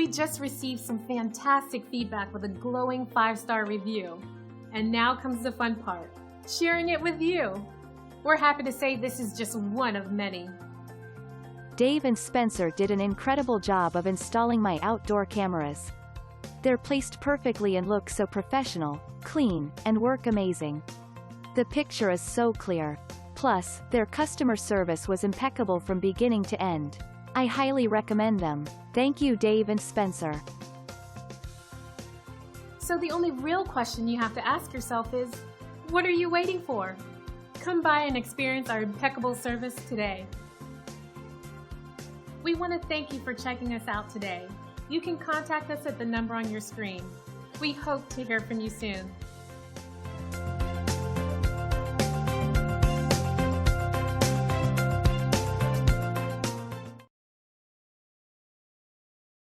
We just received some fantastic feedback with a glowing 5-star review. And now comes the fun part, sharing it with you. We're happy to say this is just one of many. Dave and Spencer did an incredible job of installing my outdoor cameras. They're placed perfectly and look so professional, clean, and work amazing. The picture is so clear. Plus, their customer service was impeccable from beginning to end. I highly recommend them. Thank you, Dave and Spencer. So the only real question you have to ask yourself is, what are you waiting for? Come by and experience our impeccable service today. We want to thank you for checking us out today. You can contact us at the number on your screen. We hope to hear from you soon.